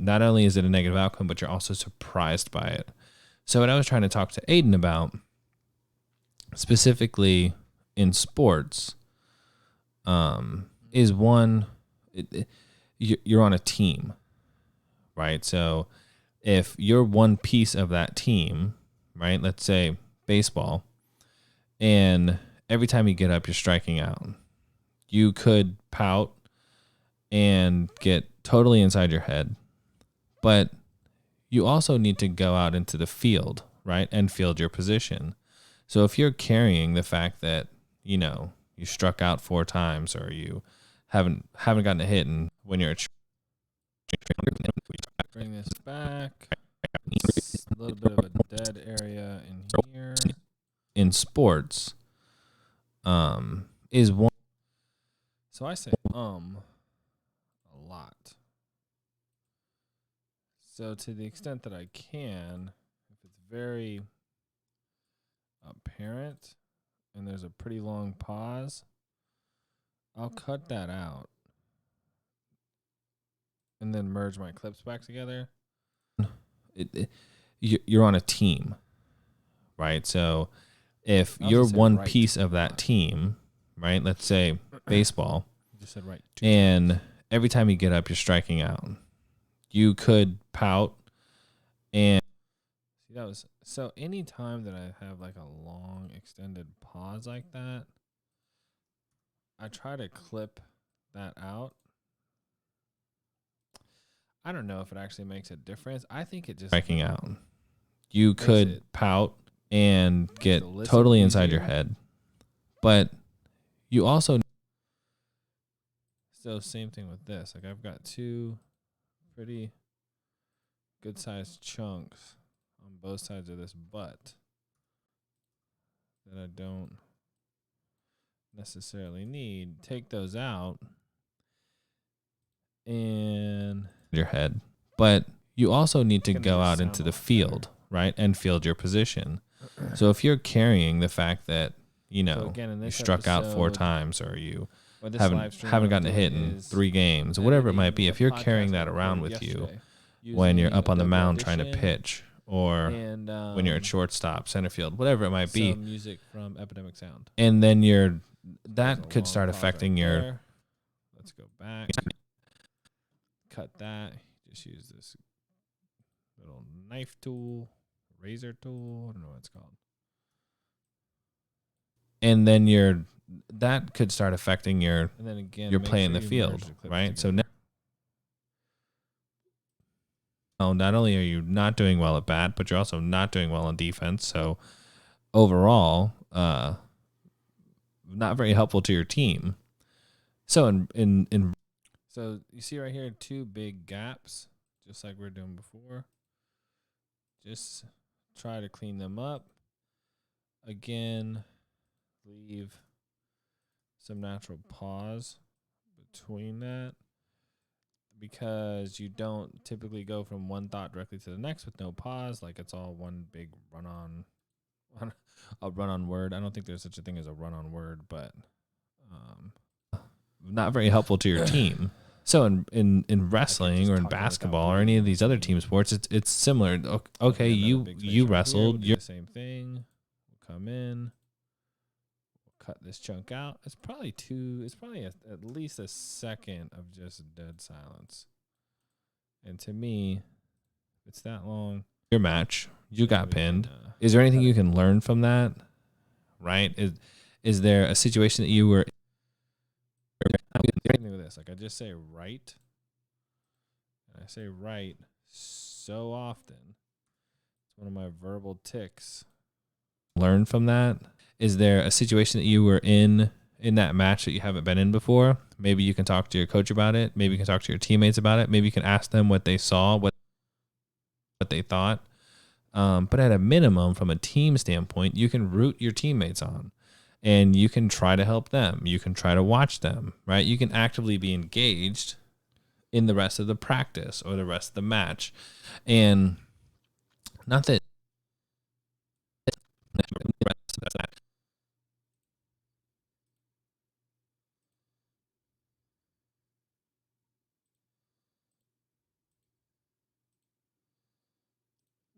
not only is it a negative outcome, but you're also surprised by it. So what I was trying to talk to Aiden about, specifically in sports, is one, you're on a team, right? So if you're one piece of that team, right, let's say baseball, and every time you get up, you're striking out, you could pout and get totally inside your head, but you also need to go out into the field, right, and field your position. So if you're carrying the fact that, you struck out 4 times, or you haven't gotten a hit, and when you're bring this back, it's a little bit of a dead area in here. In sports, is one. So I say a lot. So to the extent that I can, if it's very apparent and there's a pretty long pause, I'll cut that out and then merge my clips back together. You're on a team, right? So if you're one piece of that team, right, let's say baseball, you just said right, and every time you get up, you're striking out, you could pout and see, that was so any time that I have like a long extended pause like that, I try to clip that out. I don't know if it actually makes a difference. I think it just striking out. You could pout and get totally inside your head, but you also. So same thing with this. Like I've got 2 pretty good sized chunks on both sides of this butt that I don't necessarily need. Take those out and your head, but you also need to go out into the field, right, and field your position. So if you're carrying the fact that you struck out 4 times, or you haven't gotten a hit in 3 games, whatever it might be, if you're carrying that around with you when you're up on the mound trying to pitch, or when you're at shortstop, center field, whatever it might be, some music from Epidemic Sound, and then that could start affecting your. Let's go back. Cut that. Just use this little knife tool, razor tool. I don't know what it's called. And then that could start affecting your. And then again, your play in the field, right? So now, not only are you not doing well at bat, but you're also not doing well on defense. So overall, not very helpful to your team. So so you see right here 2 big gaps, just like we were doing before. Just try to clean them up. Again, leave some natural pause between that, because you don't typically go from one thought directly to the next with no pause. Like it's all one big a run-on word. I don't think there's such a thing as a run-on word, but not very helpful to your team. So in wrestling or in basketball or any of these other team sports, it's similar. Okay, you wrestled. You're the same thing. We'll come in. We'll cut this chunk out. It's probably at least a second of just dead silence. And to me, it's that long. Your match, you got pinned. Is there anything you can learn from that? Right? Is there a situation that you were? With this, like I just say right, and I say right so often. It's one of my verbal tics. Learn from that. Is there a situation that you were in that match that you haven't been in before? Maybe you can talk to your coach about it. Maybe you can talk to your teammates about it. Maybe you can ask them what they saw, what they thought. But at a minimum, from a team standpoint, you can root your teammates on. And you can try to help them. You can try to watch them, right? You can actively be engaged in the rest of the practice or the rest of the match. And not that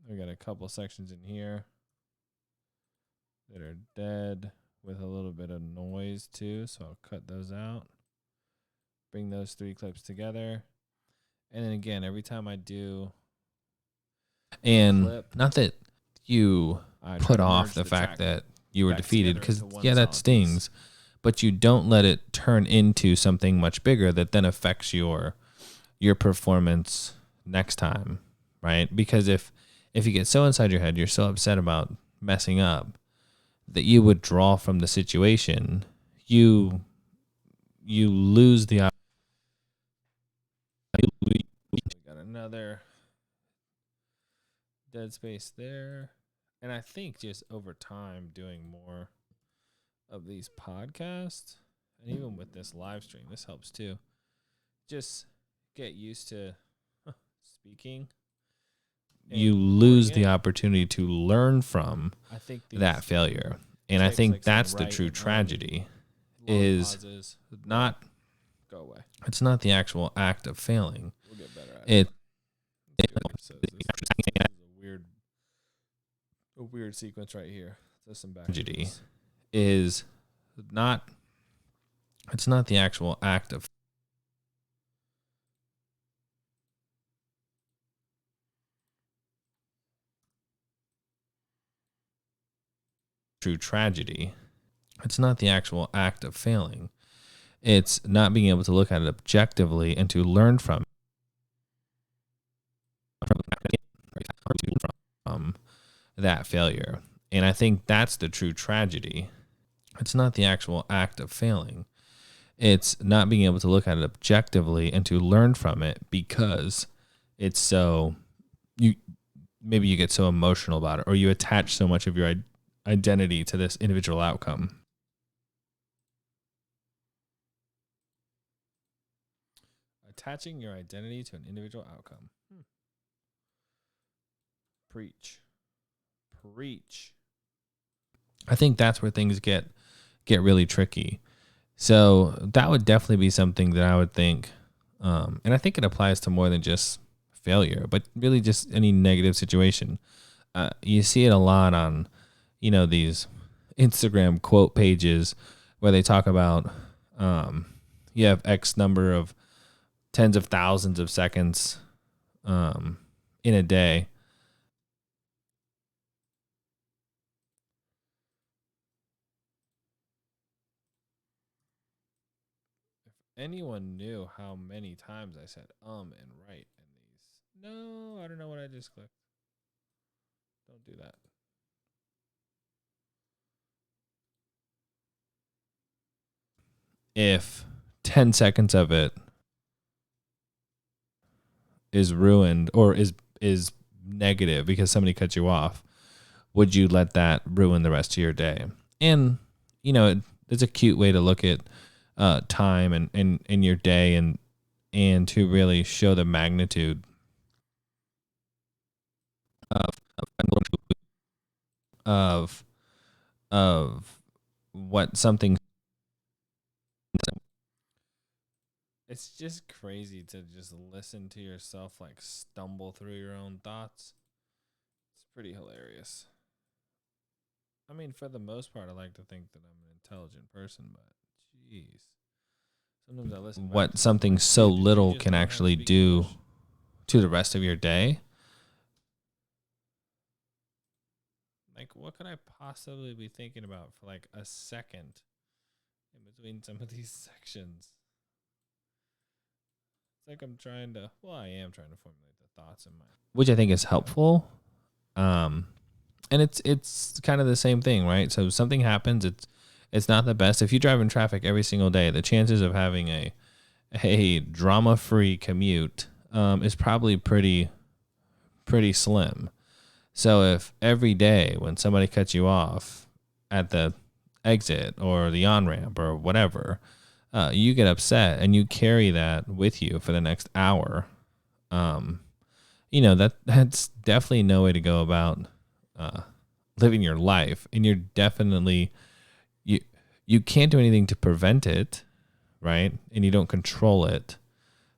We got a couple sections in here that are dead with a little bit of noise too, so I'll cut those out. Bring those 3 clips together. And then again, every time I do and clip, not that you put off the fact that you were defeated, because yeah, that stings, but you don't let it turn into something much bigger that then affects your performance next time, right? Because if you get so inside your head, you're so upset about messing up that you withdraw from the situation, you lose the. We got another dead space there. And I think just over time doing more of these podcasts, and even with this live stream, this helps too. Just get used to speaking. You lose the opportunity to learn from that failure. And I think that's the true tragedy, is not go away. It's not the actual act of failing. We'll get better at it. This is a weird sequence right here. There's some back. Tragedy is not. It's not the actual act of. True tragedy. It's not the actual act of failing. It's not being able to look at it objectively and to learn from that failure. And I think that's the true tragedy. It's not the actual act of failing. It's not being able to look at it objectively and to learn from it, because it's so maybe you get so emotional about it, or you attach so much of your identity to this individual outcome. Attaching your identity to an individual outcome. Preach. I think that's where things get really tricky. So that would definitely be something that I would think, and I think it applies to more than just failure, but really just any negative situation. You see it a lot on, these Instagram quote pages where they talk about you have X number of tens of thousands of seconds in a day. If anyone knew how many times I said and right in these. No, I don't know what I just clicked. Don't do that. If 10 seconds of it is ruined or is negative because somebody cut you off, would you let that ruin the rest of your day? And it's a cute way to look at time and in your day, and to really show the magnitude of what something. It's just crazy to just listen to yourself stumble through your own thoughts. It's pretty hilarious. I mean, for the most part, I like to think that I'm an intelligent person, but jeez. Sometimes I listen. What something so little can actually do to the rest of your day. What could I possibly be thinking about for a second in between some of these sections? It's I'm trying to, I am trying to formulate the thoughts in my, which I think is helpful. And it's kind of the same thing, right? So something happens, it's not the best. If you drive in traffic every single day, the chances of having a drama-free commute is probably pretty slim. So if every day when somebody cuts you off at the exit or the on-ramp or whatever, you get upset and you carry that with you for the next hour, that's definitely no way to go about living your life. And you're definitely, you can't do anything to prevent it, right? And you don't control it.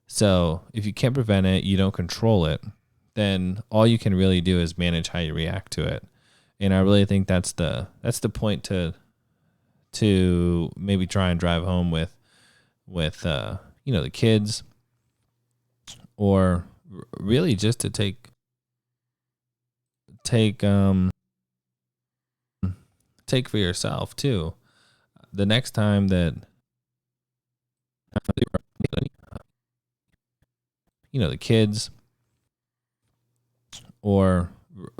So if you can't prevent it, you don't control it, then all you can really do is manage how you react to it. And I really think that's the point to maybe try and drive home with the kids, or really just to take for yourself too. The next time that the kids, or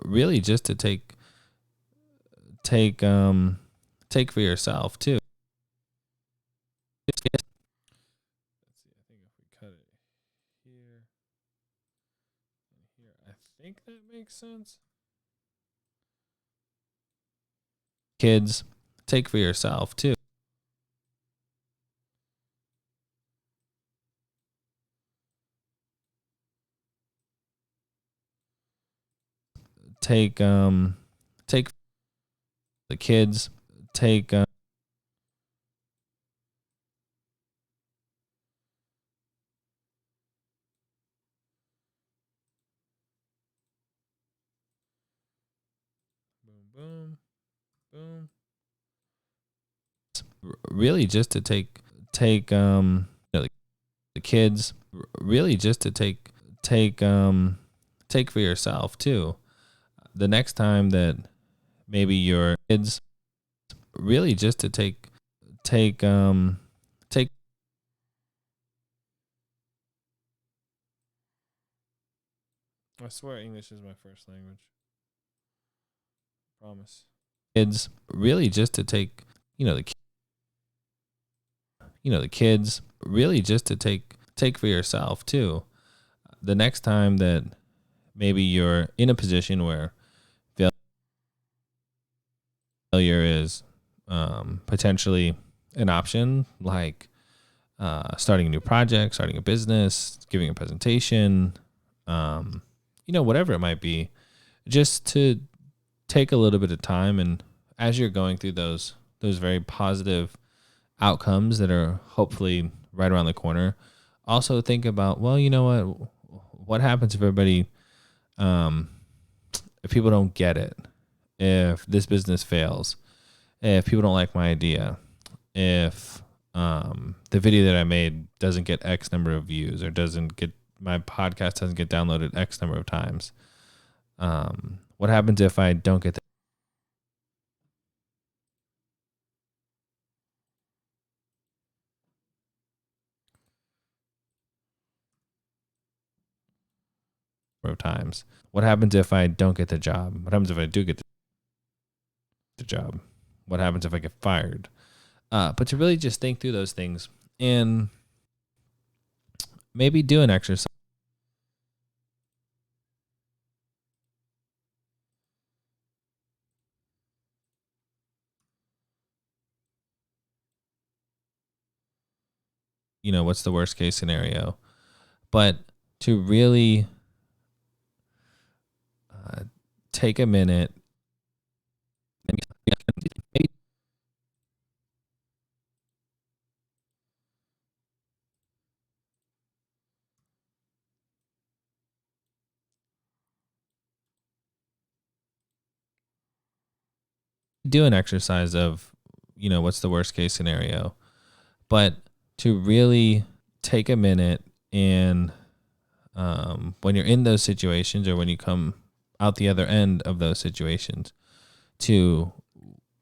really just to take for yourself too. Let's see. I think if we cut it here and here, I think that makes sense. Kids, take for yourself too. Take the kids, take boom, boom, boom. Really just to take the kids, really just to take for yourself too. The next time that maybe your kids, really just to take. I swear English is my first language. Promise. Kids, really just to take, the kids, really just to take for yourself too. The next time that maybe you're in a position where failure is potentially an option, like starting a new project, starting a business, giving a presentation, whatever it might be, just to take a little bit of time, and as you're going through those very positive outcomes that are hopefully right around the corner, also think about, well, you know what happens if everybody, if people don't get it, if this business fails, if people don't like my idea, if the video that I made doesn't get X number of views, or my podcast doesn't get downloaded X number of times. What happens if I don't get number of times? What happens if I don't get the job? What happens if I do get the job? What happens if I get fired? But to really just think through those things, and maybe do an exercise. What's the worst case scenario? But to really take a minute and do an exercise of, what's the worst case scenario? But to really take a minute and when you're in those situations, or when you come out the other end of those situations, to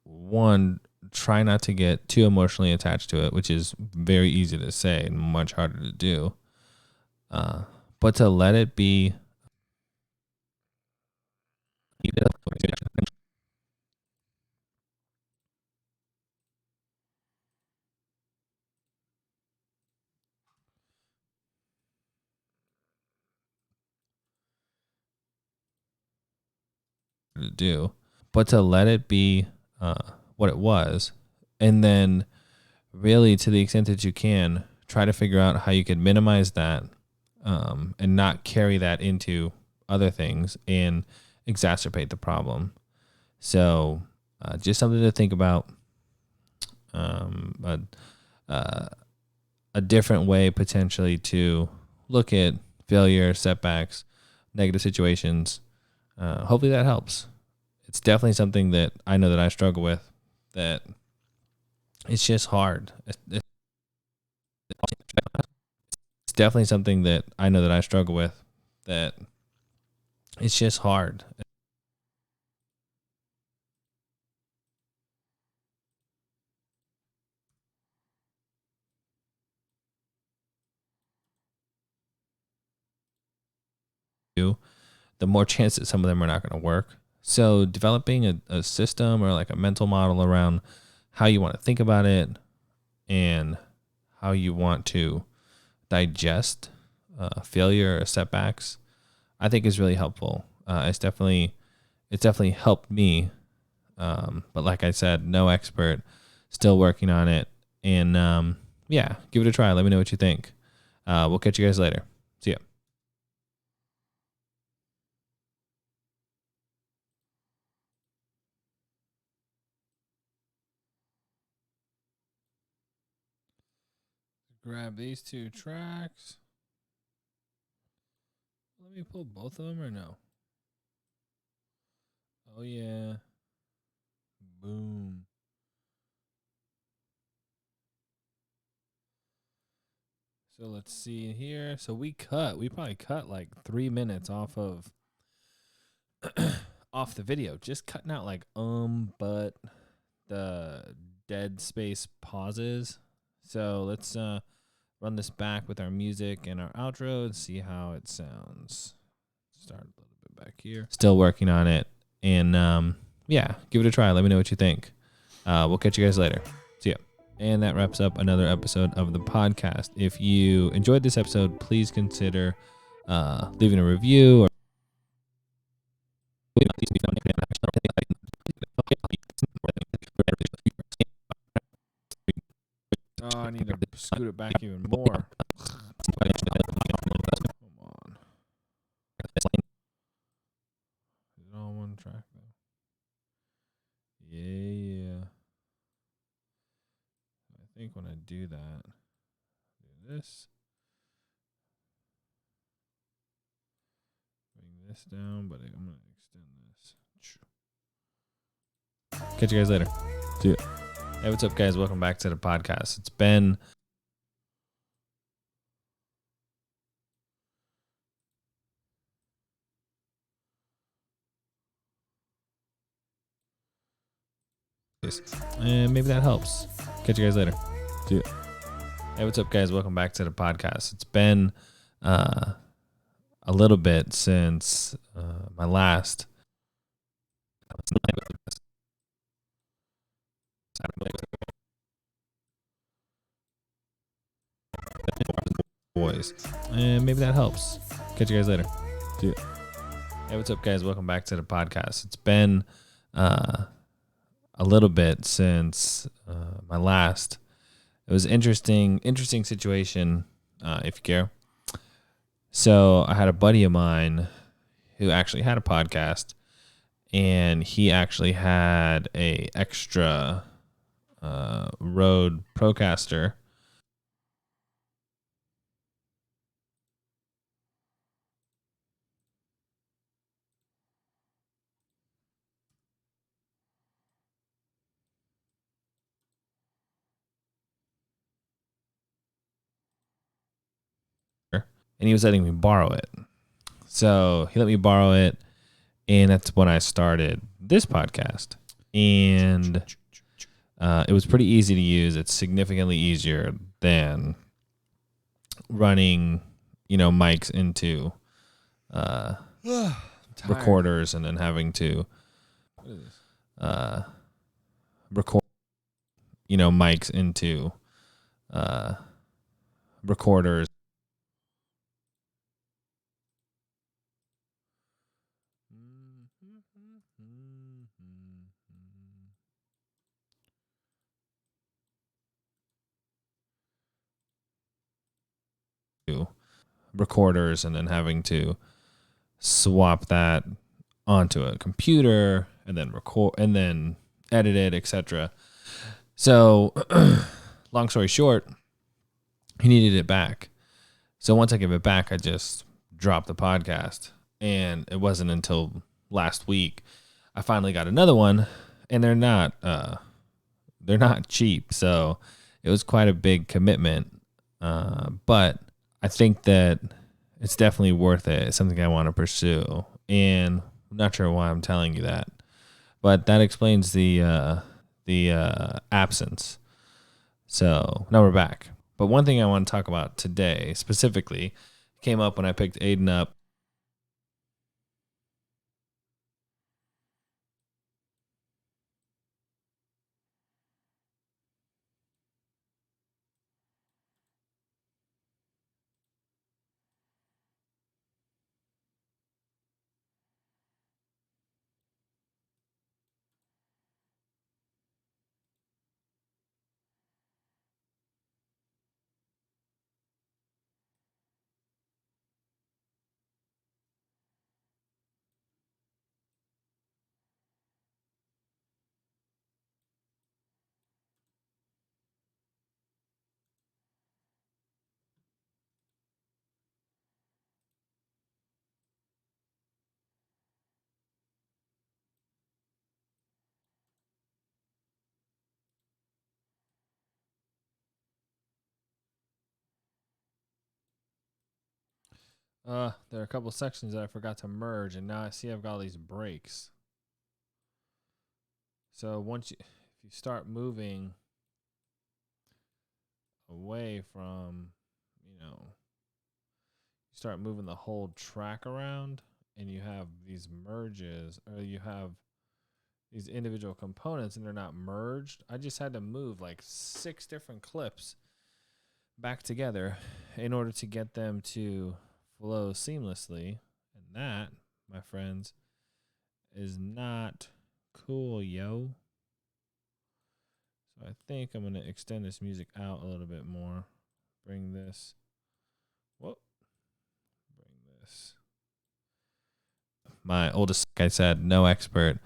one, try not to get too emotionally attached to it, which is very easy to say and much harder to do. But to let it be to do, but to let it be what it was, and then really, to the extent that you can, try to figure out how you could minimize that, and not carry that into other things and exacerbate the problem. So just something to think about. A different way potentially to look at failure, setbacks, negative situations. Hopefully that helps. It's definitely something that I know that I struggle with, that it's just hard. It's definitely something that I know that I struggle with, that it's just hard. The more chance that some of them are not going to work. So developing a system or like a mental model around how you want to think about it and how you want to digest failure or setbacks, I think is really helpful. It's definitely helped me. But like I said, no expert, still working on it. And yeah, give it a try. Let me know what you think. We'll catch you guys later. See ya. Grab these two tracks. Let me pull both of them or no? Oh yeah. Boom. So let's see here. So we probably cut like 3 minutes off of off the video. Just cutting out like but the dead space pauses. So let's run this back with our music and our outro and see how it sounds. Start a little bit back here. Still working on it. And yeah, give it a try. Let me know what you think. We'll catch you guys later. See ya. And that wraps up another episode of the podcast. If you enjoyed this episode, please consider leaving a review. Or oh, I need to scoot it back even more. Come on. Is it on one track though? Yeah. I think when I do that, do this. Bring this down, but I'm going to extend this. Catch you guys later. See ya. Hey, what's up, guys? Welcome back to the podcast. It's been and maybe that helps. Catch you guys later. See ya. Hey, what's up, guys? Welcome back to the podcast. It's been a little bit since my last boys, and maybe that helps. Catch you guys later. See ya. Hey, what's up, guys? Welcome back to the podcast. It's been a little bit since my last. It was interesting situation, if you care. So I had a buddy of mine who actually had a podcast, and he actually had a extra Rode Procaster. And he was letting me borrow it. So he let me borrow it, and that's when I started this podcast. And it was pretty easy to use. It's significantly easier than running, mics into recorders and then having to record, mics into recorders. Recorders and then having to swap that onto a computer and then record and then edit it, etc. So long story short, he needed it back. So once I give it back, I just dropped the podcast. And it wasn't until last week I finally got another one, and they're not cheap. So it was quite a big commitment. But I think that it's definitely worth it. It's something I want to pursue. And I'm not sure why I'm telling you that, but that explains the absence. So now we're back. But one thing I want to talk about today specifically came up when I picked Aiden up. There are a couple sections that I forgot to merge, and now I see I've got all these breaks. So if you start moving away from, you start moving the whole track around, and you have these merges, or you have these individual components, and they're not merged. I just had to move like 6 different clips back together in order to get them to flow seamlessly. And that, my friends, is not cool, yo. So I think I'm going to extend this music out a little bit more. Bring this. My oldest, like I said, no expert,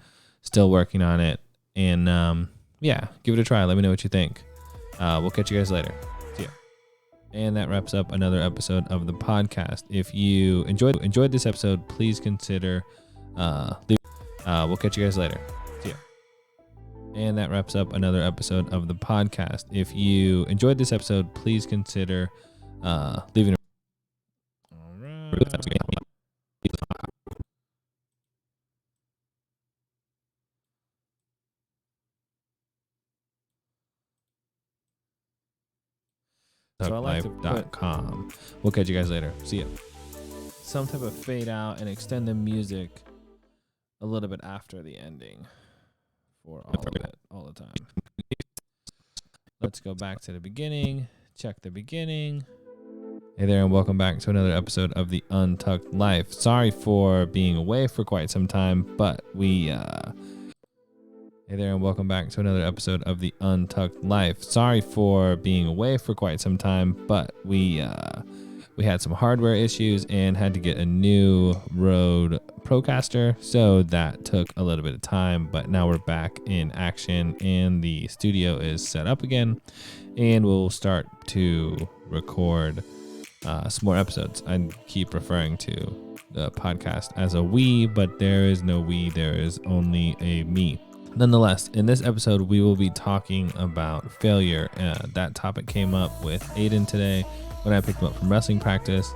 still working on it. And yeah, give it a try. Let me know what you think. We'll catch you guys later. See ya. And that wraps up another episode of the podcast. If you enjoyed this episode, please consider we'll catch you guys later. See ya. And that wraps up another episode of the podcast. If you enjoyed this episode, please consider leaving a all right. Life.com. We'll catch you guys later. See ya. Some type of fade out and extend the music a little bit after the ending for all of it, all the time. Let's go back to the beginning. Check the beginning. Hey there, and welcome back to another episode of the Untucked Life. Sorry for being away for quite some time, but Hey there, and welcome back to another episode of the Untucked Life. Sorry for being away for quite some time, but we had some hardware issues and had to get a new Rode Procaster, so that took a little bit of time, but now we're back in action and the studio is set up again, and we'll start to record some more episodes. I keep referring to the podcast as a we, but there is no we, there is only a me. Nonetheless, in this episode, we will be talking about failure. That topic came up with Aiden today when I picked him up from wrestling practice,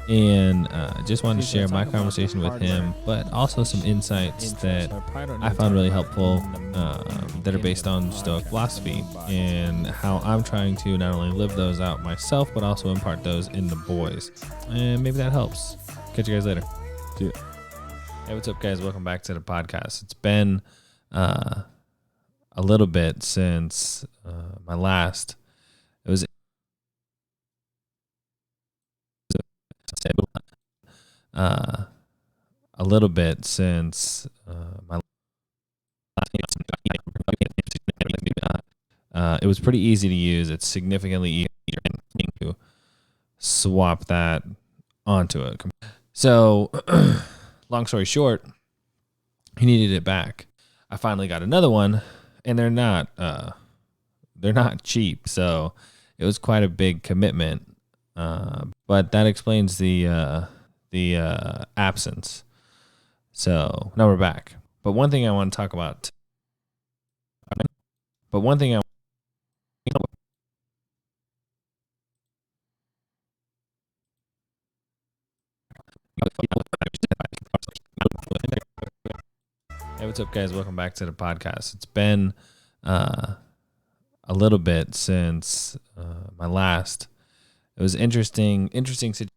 and just wanted to share my conversation with him, but also some insights that I found really helpful that are based on Stoic philosophy and how I'm trying to not only live those out myself, but also impart those in the boys. And maybe that helps. Catch you guys later. See ya. Hey, what's up, guys? Welcome back to the podcast. It's been a little bit since my last. It was a little bit since my. It was pretty easy to use. It's significantly easier to swap that onto it. So, long story short, he needed it back. I finally got another one, and they're not cheap. So it was quite a big commitment. But that explains the absence. So now we're back. But one thing I want to talk about. But one thing I. Hey, what's up, guys? Welcome back to the podcast. It's been a little bit since my last. It was interesting situation.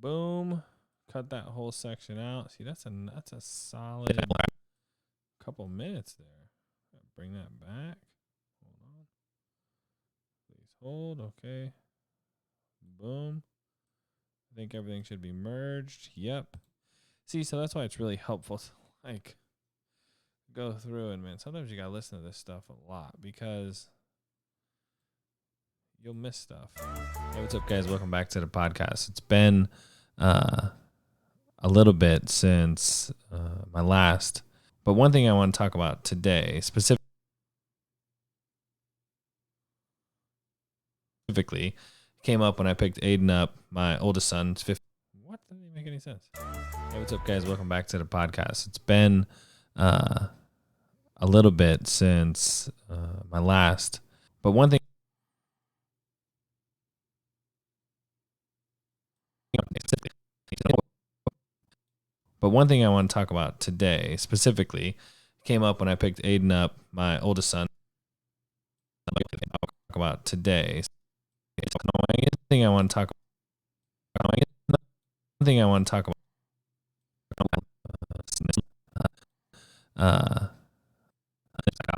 Boom. Cut that whole section out. See, that's a solid couple minutes there. Bring that back. Hold on. Please hold. Okay. Boom. I think everything should be merged. Yep. See, so that's why it's really helpful to like go through and man, sometimes you gotta listen to this stuff a lot because you'll miss stuff. Hey, what's up, guys? Welcome back to the podcast. It's been a little bit since my last, but one thing I want to talk about today specifically came up when I picked Aiden up, my oldest son's 15. What? That didn't make any sense. Hey, what's up, guys? Welcome back to the podcast. It's been a little bit since my last, but one thing. But one thing I want to talk about today specifically came up when I picked Aiden up, my oldest son. I'll talk about today. One thing I want to talk about. One thing I want to talk about. Uh,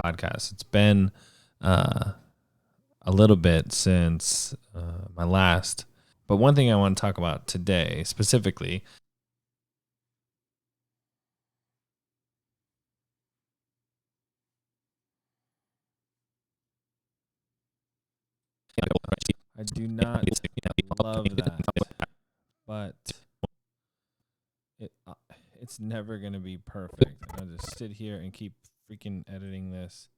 podcast. It's been a little bit since my last. But one thing I want to talk about today specifically. I do not love that, but it's never gonna be perfect. I'll just sit here and keep freaking editing this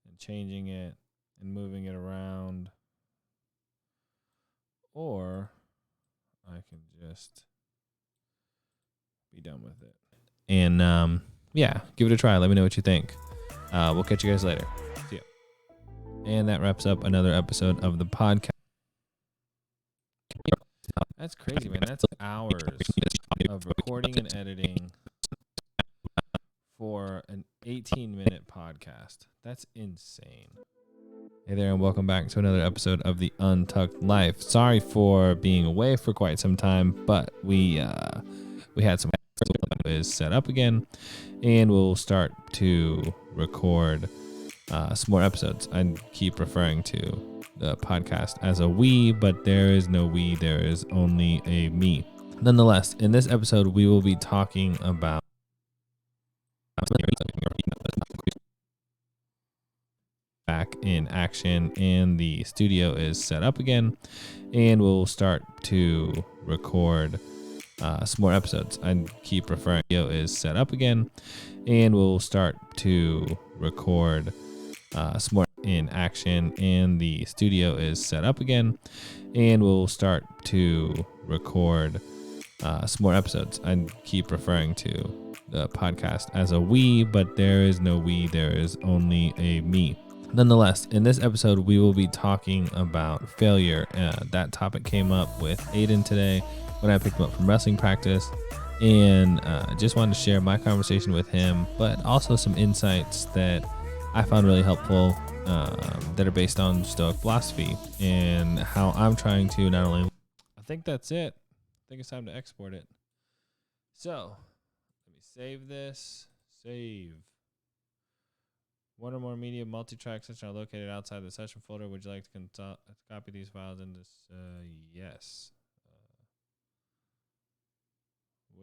and changing it and moving it around, or I can just be done with it. And yeah, give it a try. Let me know what you think. We'll catch you guys later. See ya. And that wraps up another episode of the podcast. That's crazy, man. That's hours of recording and editing for an 18-minute podcast. That's insane. Hey there, and welcome back to another episode of the Untucked Life. Sorry for being away for quite some time, but we had some is set up again, and we'll start to record some more episodes. I keep referring to the podcast as a we, but there is no we, there is only a me. Nonetheless, in this episode, we will be talking about back in action, and the studio is set up again, and we'll start to record some more episodes. I keep referring to is set up again, and we'll start to record some more in action, and the studio is set up again, and we'll start to record some more episodes. I keep referring to the podcast as a we, but there is no we, there is only a me. Nonetheless, in this episode, we will be talking about failure. That topic came up with Aiden today when I picked him up from wrestling practice, and just wanted to share my conversation with him, but also some insights that I found really helpful that are based on Stoic philosophy and how I'm trying to not only. I think that's it. I think it's time to export it. So let me save this. Save. One or more media multi-track sessions are located outside the session folder. Would you like to copy these files into yes.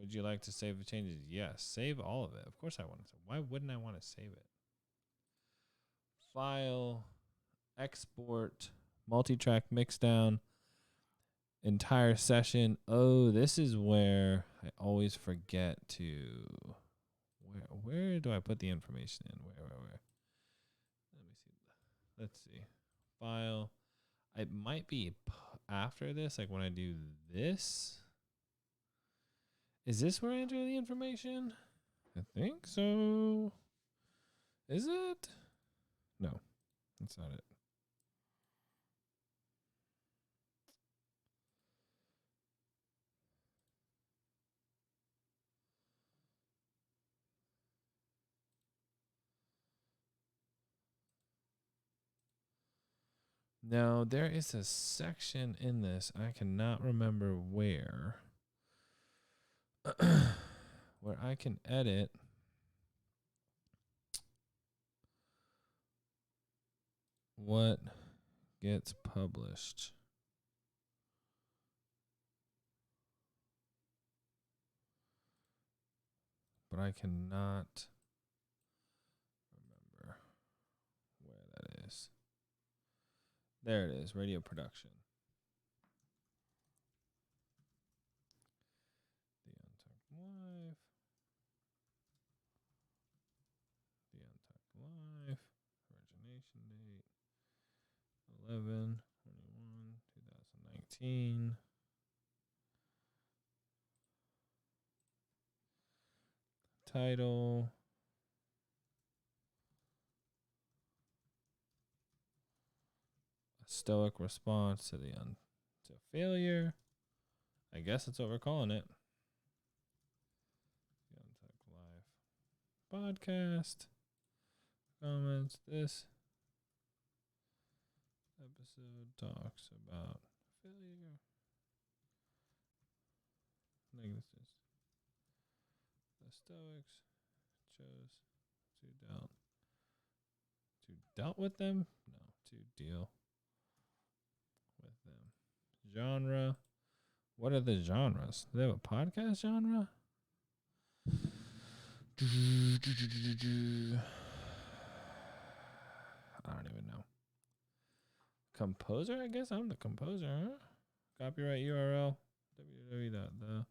Would you like to save the changes? Yes. Save all of it. Of course I want to. Why wouldn't I want to save it? File, export, multi-track mixdown, entire session. Oh, this is where I always forget to. Where do I put the information in? Where? Let me see. Let's see. File. It might be after this, like when I do this. Is this where I enter the information? I think so. Is it? No, that's not it. No, there is a section in this. I cannot remember where. Where I can edit what gets published. But I cannot remember where that is. There it is, radio production. The Untucked Live. The Untucked Live. Origination date 11/21/2019. Title. A stoic response to to failure. I guess that's what we're calling it. The Untucked Live podcast. Comments. This episode talks about failure. Negatives. The Stoics chose to dealt with them? No, to deal with them. Genre. What are the genres? Do they have a podcast genre? I don't even know. Composer, I guess I'm the composer, huh? Copyright URL www.the.com.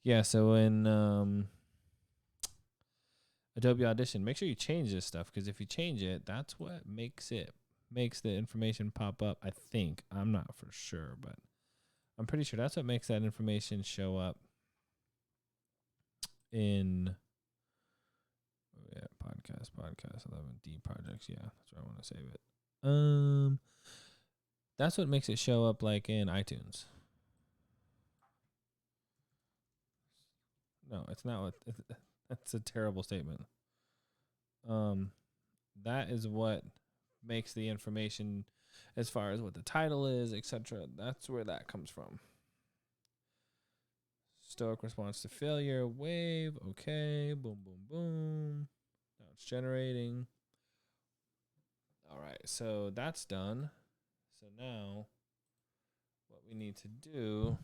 Yeah, so in Adobe Audition, make sure you change this stuff, because if you change it, that's what makes the information pop up. I think. I'm not for sure, but I'm pretty sure that's what makes that information show up in podcast 11D projects. Yeah, that's where I want to save it. That's what makes it show up like in iTunes. No, it's not. That's a terrible statement. That is what makes the information, as far as what the title is, etc. That's where that comes from. Stoic response to failure. Wave. Okay. Boom, boom, boom. Now it's generating. All right. So that's done. So now what we need to do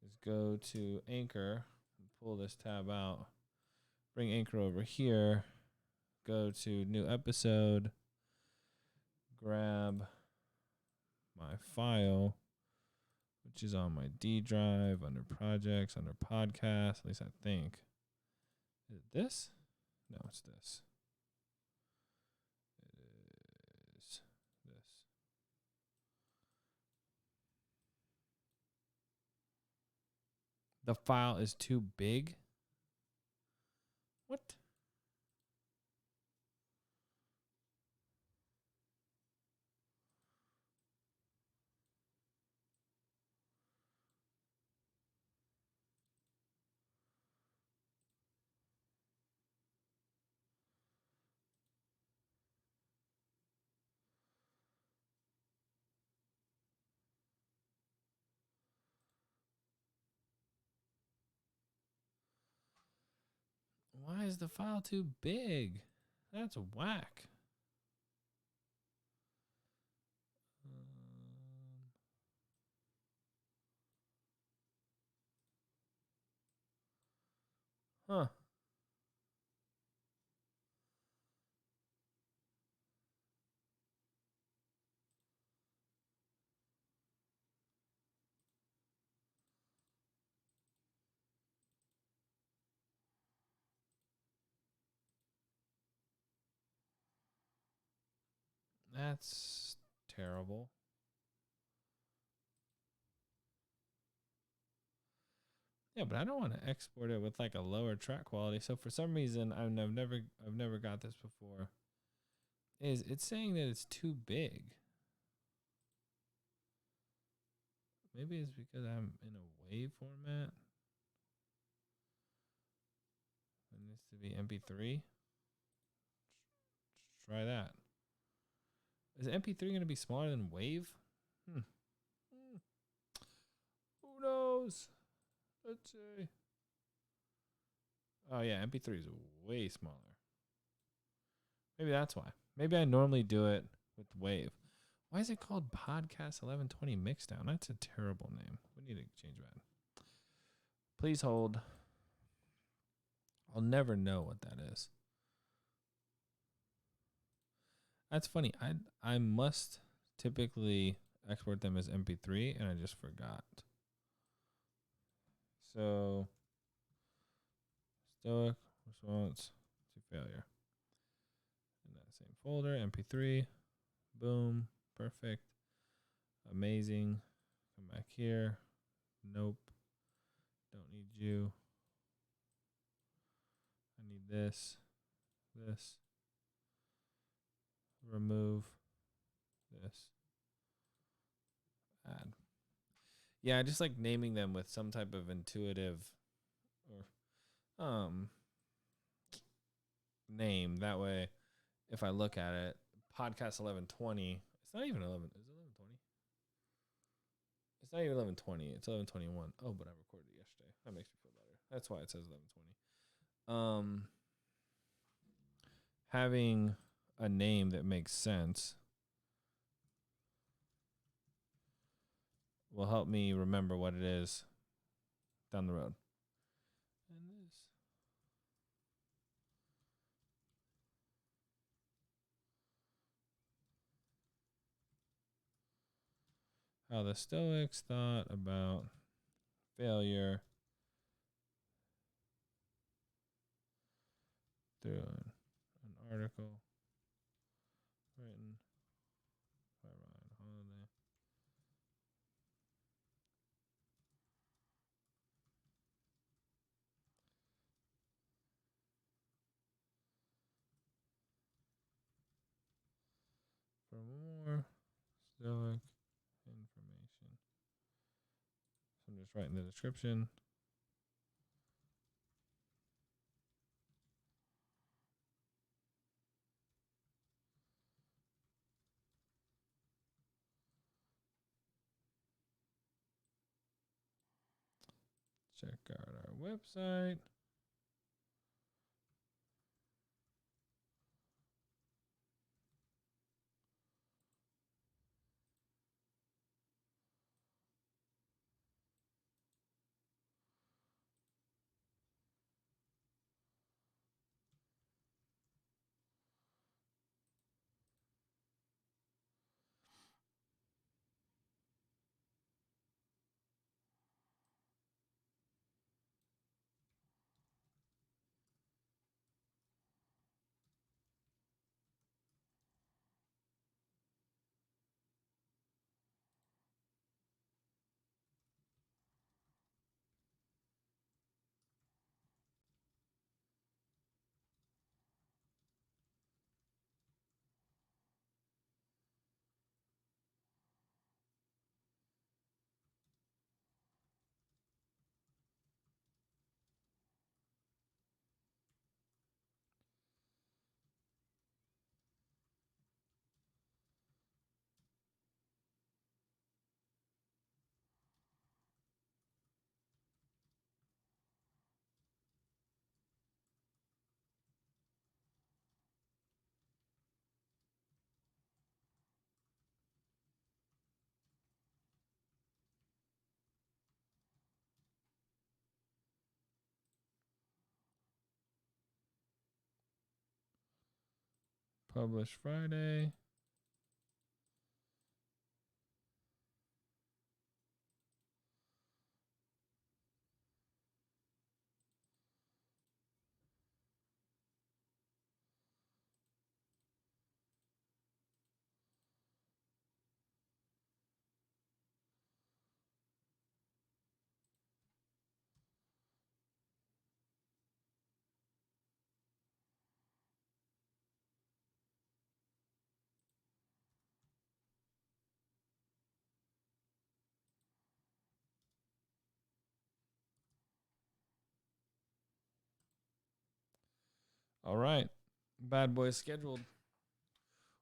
is go to Anchor and pull this tab out. Bring Anchor over here. Go to new episode. Grab my file, which is on my D drive under projects, under podcast. At least I think. Is it this? No, it's this. It is this. The file is too big? What? Why is the file too big? That's whack. Huh. That's terrible. Yeah, but I don't want to export it with like a lower track quality. So for some reason, I've never got this before. It's saying that it's too big. Maybe it's because I'm in a WAV format. It needs to be MP3. Try that. Is MP3 going to be smaller than WAV? Who knows? Let's see. Oh yeah, MP3 is way smaller. Maybe that's why. Maybe I normally do it with WAV. Why is it called Podcast 1120 Mixdown? That's a terrible name. We need to change that. Please hold. I'll never know what that is. That's funny. I must typically export them as MP3, and I just forgot. So, Stoic response to failure. In that same folder, MP3. Boom. Perfect. Amazing. Come back here. Nope. Don't need you. I need this. This. Remove. This. Add. Yeah, I just like naming them with some type of intuitive or name. That way, if I look at it, podcast 1120. It's not even 11. Is it 1120? It's not even 1120. It's 1121. Oh, but I recorded it yesterday. That makes me feel better. That's why it says 1120. Having a name that makes sense will help me remember what it is down the road. And this. How the Stoics thought about failure through an article written by Ryan Holiday. For more Stoic information. So I'm just writing the description. Check out our website. Publish Friday. All right. Bad boy scheduled.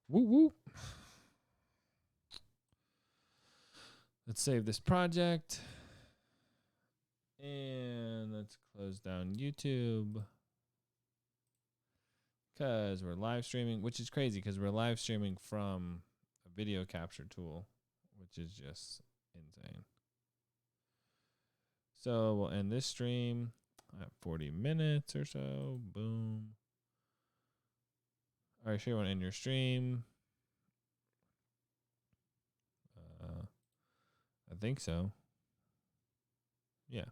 Woo woo. Let's save this project. And let's close down YouTube. Because we're live streaming, which is crazy because we're live streaming from a video capture tool, which is just insane. So we'll end this stream at 40 minutes or so. Boom. All right, sure you want to end your stream. I think so. Yeah.